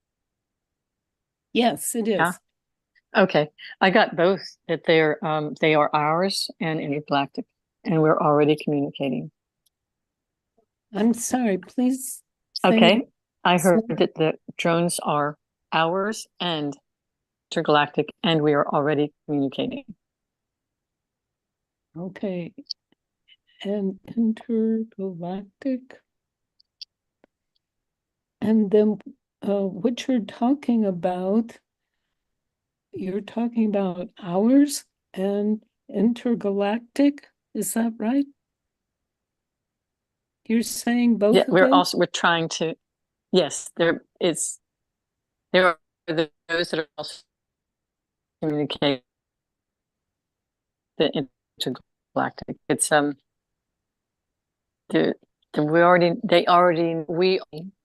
Yes, it
Yeah.
is.
Okay. I got both that they are ours and intergalactic, and we're already communicating.
I'm sorry, please say
Okay.
it
I heard
slow.
that the drones are ours and intergalactic, and we are already communicating.
Okay, and intergalactic. And then what you're talking about ours and intergalactic, is that right? You're saying both
Yeah,
of those?
we're trying to, yes, there are those that are also communicating the intergalactic. It's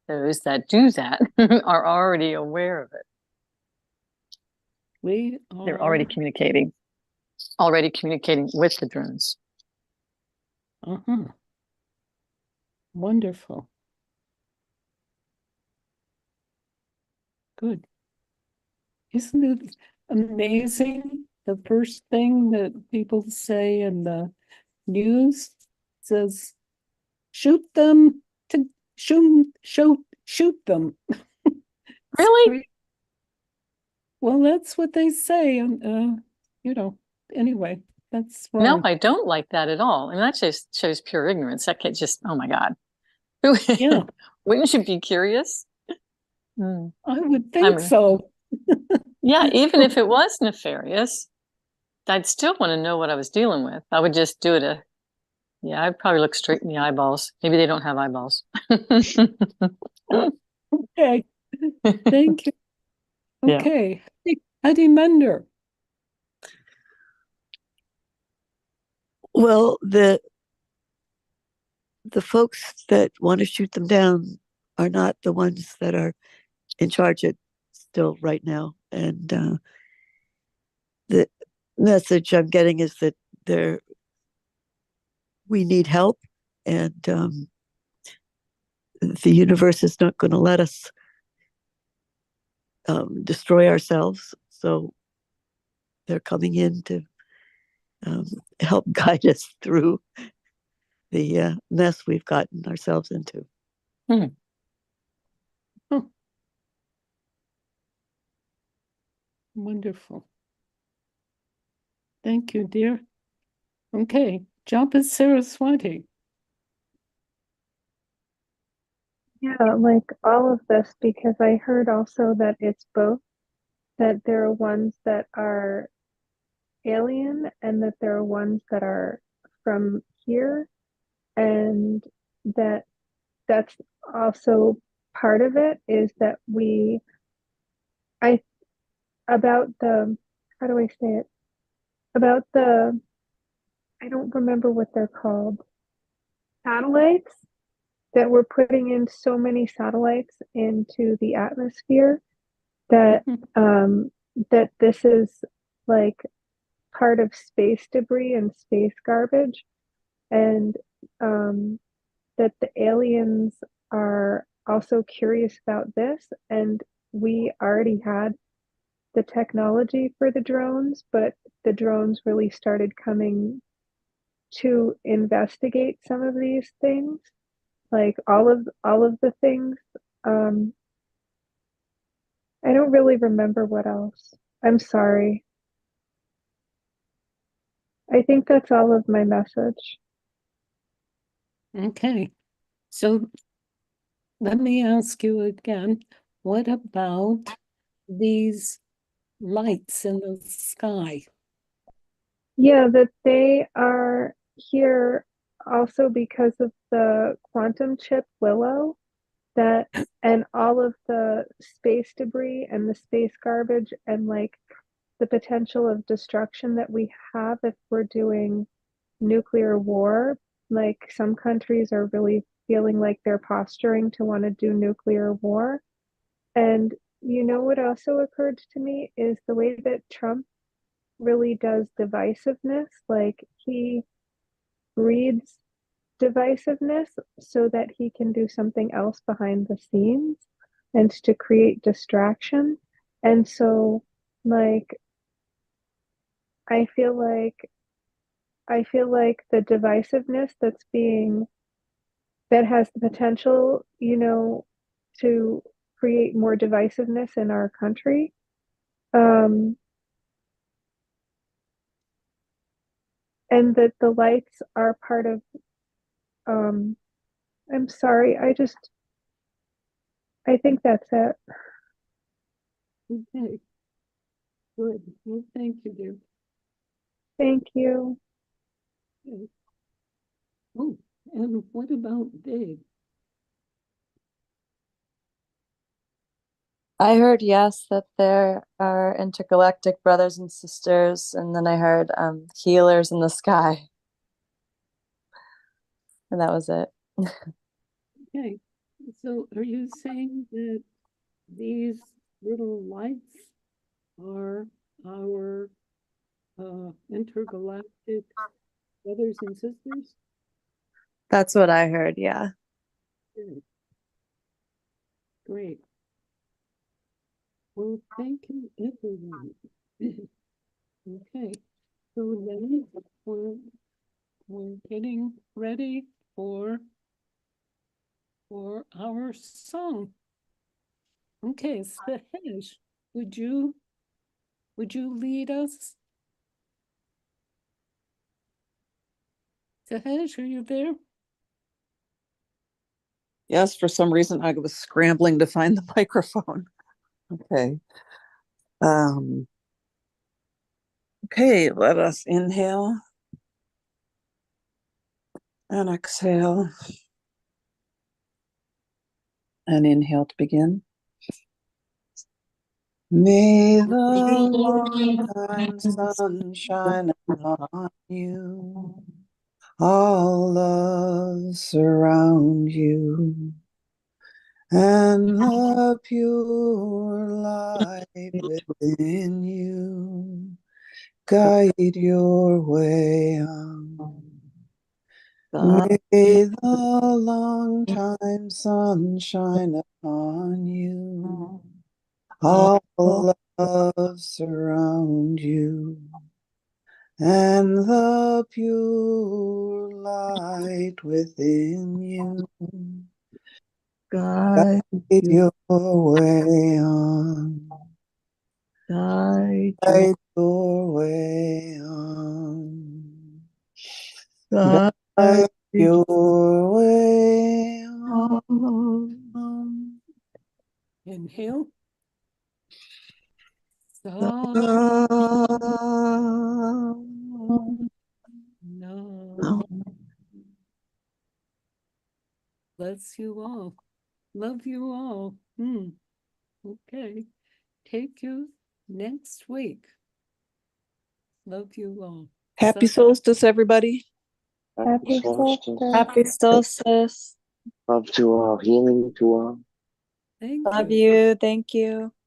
those that do that are already aware of it. They're already communicating with the drones.
Uh-huh. Wonderful. Good. Isn't it amazing? The first thing that people say in the news says, shoot them to shoot them.
Really?
Well, that's what they say. Anyway, that's
No,
wrong.
I don't like that at all. And that just shows pure ignorance. That can't just, oh my God.
Yeah.
Wouldn't you be curious?
I would think so.
Yeah, even if it was nefarious, I'd still want to know what I was dealing with. I would just do it. I'd probably look straight in the eyeballs. Maybe they don't have eyeballs.
Okay. Thank you.
Yeah.
Okay. Heidi Mender.
Well, the folks that want to shoot them down are not the ones that are in charge at still right now. And the message I'm getting is that we need help, and the universe is not going to let us destroy ourselves. So they're coming in to help guide us through the mess we've gotten ourselves into.
Wonderful. Thank you, dear. Okay, Japa Saraswati.
Yeah, like all of this, because I heard also that it's both, that there are ones that are alien and that there are ones that are from here, and that's also part of it, is that about the, how do I say it? About I don't remember what they're called, satellites, that we're putting in so many satellites into the atmosphere that that this is like part of space debris and space garbage, and that the aliens are also curious about this, and we already had the technology for the drones, but the drones really started coming to investigate some of these things, like all of the things. I don't really remember what else. I'm sorry. I think that's all of my message.
Okay. So let me ask you again, what about these lights in the sky?
Yeah, that they are here also because of the quantum chip Willow, that and all of the space debris and the space garbage, and like the potential of destruction that we have if we're doing nuclear war. Like some countries are really feeling like they're posturing to want to do nuclear war. And you know what also occurred to me is the way that Trump really does divisiveness. Like he breeds divisiveness so that he can do something else behind the scenes and to create distraction. And so, like, I feel like the divisiveness that has the potential, to create more divisiveness in our country. And that the lights are part of, I'm sorry, I think that's it.
Okay. Good. Well, thank you, dear.
Thank you.
Okay. Oh, and what about Dave?
I heard yes, that there are intergalactic brothers and sisters, and then I heard healers in the sky. And that was it.
Okay, so are you saying that these little lights are our intergalactic brothers and sisters?
That's what I heard. Yeah.
Good. Great. Well, thank you, everyone. Okay, so then we're getting ready for our song. Okay, Sahesh, would you lead us? Sahesh, are you there?
Yes, for some reason I was scrambling to find the microphone. Okay. Okay, let us inhale and exhale. And inhale to begin. May the long time sun shine on you. All love surround you. And the pure light within you guide your way on. May the long time sun shine upon you. All love surround you. And the pure light within you guide your way on. Guide your way on. Guide your way on.
Inhale. No. Bless you all. Love you all. Okay. Take you next week. Love you all.
Happy solstice, everybody.
Happy solstice.
Happy solstice.
Love to all, healing to all.
Thank
Love
you.
you. Thank you.